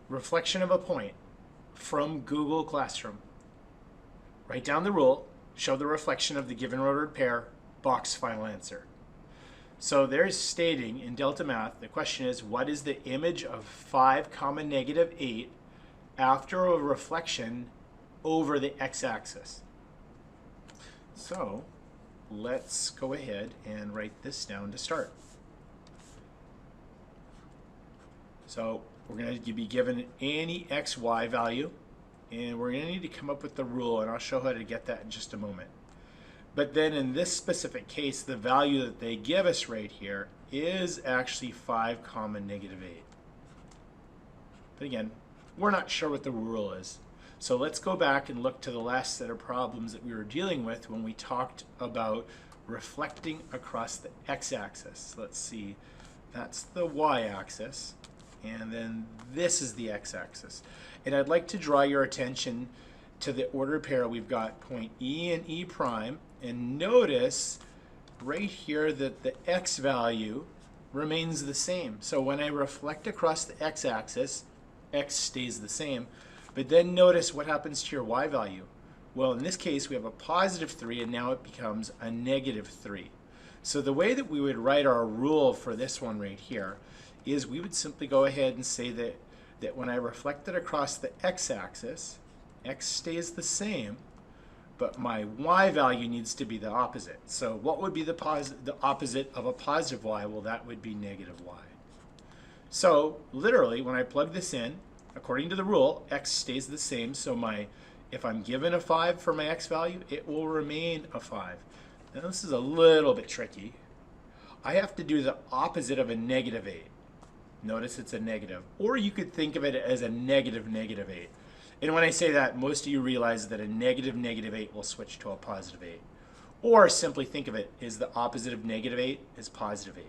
reflection of a point from Google Classroom. Write down the rule, show the reflection of the given ordered pair, box final answer. So there's stating in Delta Math, the question is, what is the image of 5 comma negative 8 after a reflection over the x-axis? So let's go ahead and write this down to start. So we're going to be given any xy value, and we're going to need to come up with the rule, and I'll show how to get that in just a moment. But then in this specific case, the value that they give us right here is actually 5 comma negative 8. But again, we're not sure what the rule is. So let's go back and look to the last set of problems that we were dealing with when we talked about reflecting across the x-axis. Let's see, that's the y-axis, and then this is the x-axis. And I'd like to draw your attention to the ordered pair. We've got point E and E prime, and notice right here that the x value remains the same. So when I reflect across the x-axis, x stays the same. But then notice what happens to your y value. Well, in this case, we have a positive 3, and now it becomes a negative 3. So the way that we would write our rule for this one right here is we would simply go ahead and say that when I reflect it across the x-axis, x stays the same, but my y value needs to be the opposite. So what would be the opposite of a positive y? Well, that would be negative y. So literally, when I plug this in, according to the rule, x stays the same. So if I'm given a 5 for my x value, it will remain a 5. Now this is a little bit tricky. I have to do the opposite of a negative 8. Notice it's a negative. Or you could think of it as a negative negative 8. And when I say that, most of you realize that a negative negative 8 will switch to a positive 8. Or simply think of it as the opposite of negative 8 is positive 8.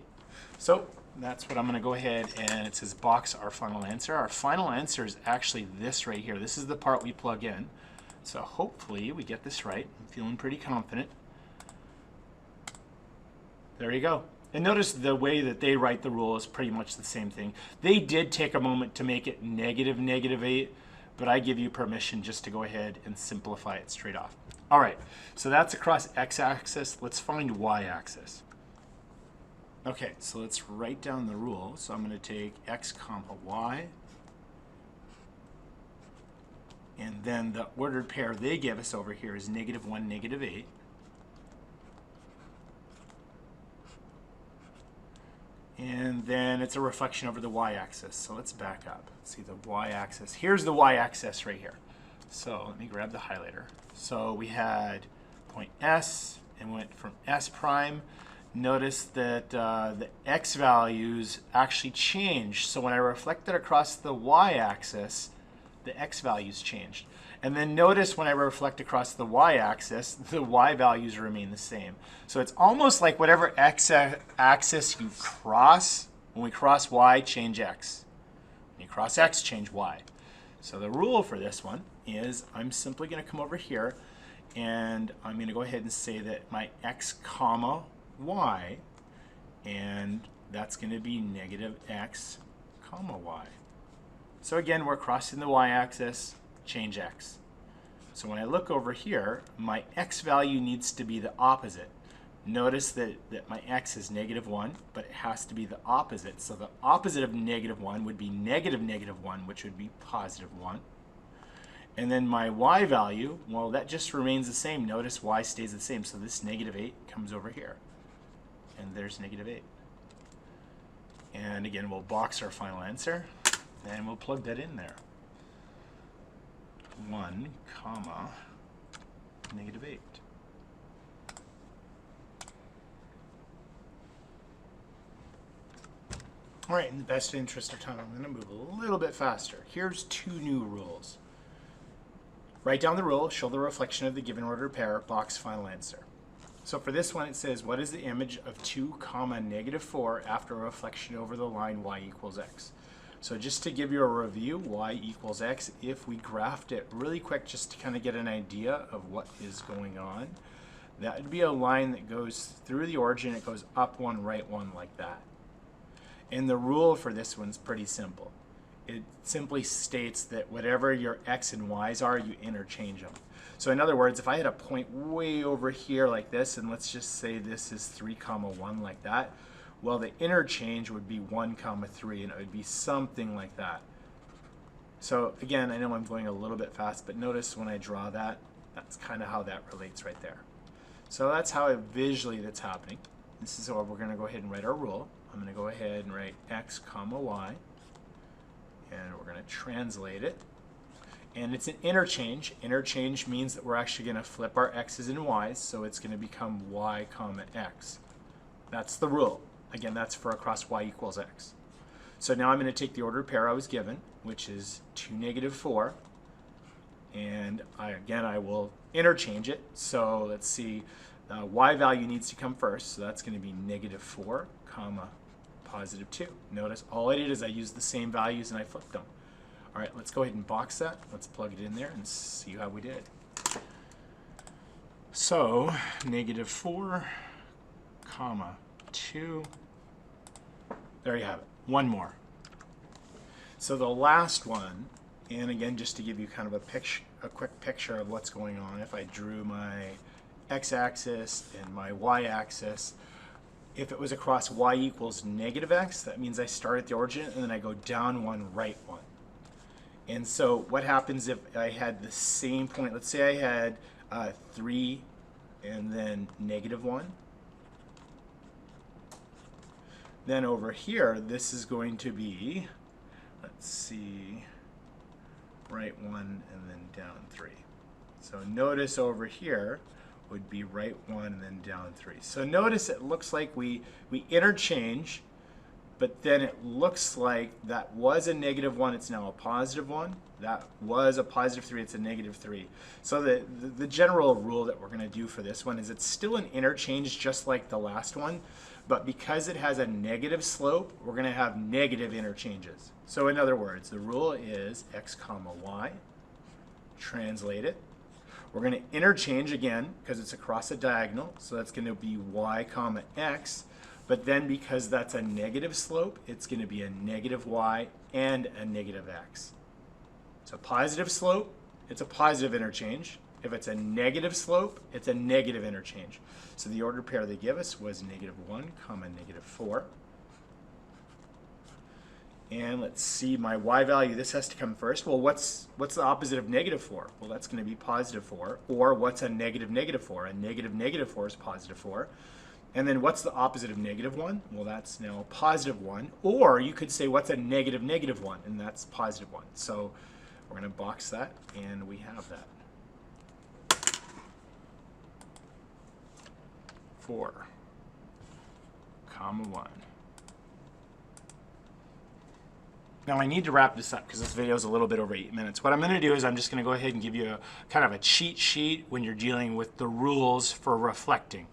So that's what I'm going to go ahead, and it says box our final answer. Our final answer is actually this right here. This is the part we plug in. So hopefully we get this right. I'm feeling pretty confident. There you go. And notice the way that they write the rule is pretty much the same thing. They did take a moment to make it negative negative 8, but I give you permission just to go ahead and simplify it straight off. All right, so that's across x-axis. Let's find y-axis. Okay, so let's write down the rule. So I'm going to take x comma y, and then the ordered pair they give us over here is negative 1, negative 8. And then it's a reflection over the y-axis. So let's back up. Let's see the y-axis. Here's the y-axis right here. So let me grab the highlighter. So we had point S and went from S prime. Notice that the x values actually changed. So when I reflected across the y-axis, the x values changed. And then notice when I reflect across the y-axis, the y values remain the same. So it's almost like whatever x-axis you cross, when we cross y, change x. When you cross x, change y. So the rule for this one is I'm simply going to come over here, and I'm going to go ahead and say that my x comma y, and that's going to be negative x comma y. So again, we're crossing the y-axis, change x. So when I look over here, my x value needs to be the opposite. Notice that my x is negative 1, but it has to be the opposite. So the opposite of negative 1 would be negative negative 1, which would be positive 1. And then my y value, well, that just remains the same. Notice y stays the same. So this negative 8 comes over here. And there's negative 8. And again, we'll box our final answer, and we'll plug that in there. 1 comma negative 8. All right, in the best interest of time, I'm going to move a little bit faster. Here's 2 new rules. Write down the rule, show the reflection of the given ordered pair, box final answer. So for this one, it says, what is the image of 2 comma negative 4 after a reflection over the line y equals x? So just to give you a review, y equals x, if we graphed it really quick just to kind of get an idea of what is going on, that would be a line that goes through the origin, it goes up 1, right 1 like that. And the rule for this one's pretty simple. It simply states that whatever your x and y's are, you interchange them. So in other words, if I had a point way over here like this, and let's just say this is 3, 1 like that, well, the interchange would be 1, 3, and it would be something like that. So again, I know I'm going a little bit fast, but notice when I draw that, that's kind of how that relates right there. So that's how visually that's happening. This is how we're going to go ahead and write our rule. I'm going to go ahead and write x, y, and we're going to translate it. And it's an interchange. Interchange means that we're actually going to flip our x's and y's, so it's going to become y, x. That's the rule. Again, that's for across y equals x. So now I'm going to take the ordered pair I was given, which is 2, -4, and I will interchange it. So let's see, y value needs to come first, so that's going to be -4, +2. Notice all I did is I used the same values and I flipped them. All right, let's go ahead and box that. Let's plug it in there and see how we did. So -4, 2. There you have it. One more. So the last one, and again, just to give you kind of a quick picture of what's going on, if I drew my x-axis and my y-axis, if it was across y equals -x, that means I start at the origin and then I go down 1, right 1. And so what happens if I had the same point? Let's say I had 3 and then -1. Then over here, this is going to be, let's see, right 1 and then down 3. So notice over here would be right 1 and then down 3. So notice it looks like we interchange, but then it looks like that was a -1, it's now a +1. That was a +3, it's a -3. So the general rule that we're going to do for this one is it's still an interchange just like the last one, but because it has a negative slope, we're going to have negative interchanges. So in other words, the rule is x, y, translate it. We're going to interchange again because it's across a diagonal, so that's going to be y, x. But then because that's a negative slope, it's going to be a -y and a -x. It's a positive slope, it's a positive interchange. If it's a negative slope, it's a negative interchange. So the ordered pair they give us was -1, -4. And let's see, my y value, this has to come first. Well, what's the opposite of -4? Well, that's going to be +4. Or what's a -4? A -4 is +4. And then what's the opposite of -1? Well, that's now +1. Or you could say what's a -1? And that's +1. So we're going to box that, and we have that. 4, 1. Now I need to wrap this up because this video is a little bit over 8 minutes. What I'm going to do is I'm just going to go ahead and give you a kind of a cheat sheet when you're dealing with the rules for reflecting.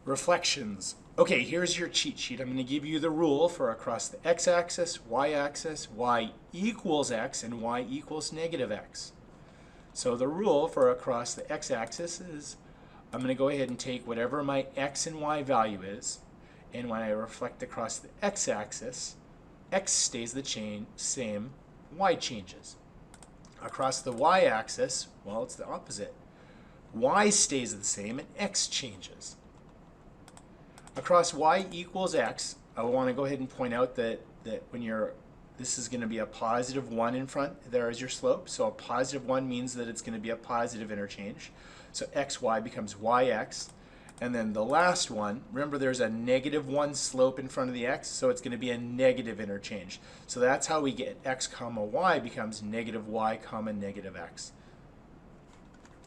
Reflections. Okay, here's your cheat sheet. I'm going to give you the rule for across the x-axis, y-axis, y equals x, and y equals -x. So the rule for across the x-axis is I'm going to go ahead and take whatever my x and y value is, and when I reflect across the x-axis, x stays the same, y changes. Across the y-axis, well, it's the opposite. Y stays the same and x changes. Across y equals x, I want to go ahead and point out that when this is going to be a +1 in front, there is your slope. So a +1 means that it's going to be a positive interchange. So xy becomes yx. And then the last one, remember there's a -1 slope in front of the x, so it's going to be a negative interchange. So that's how we get x, y becomes -y, -x.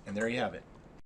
And there you have it.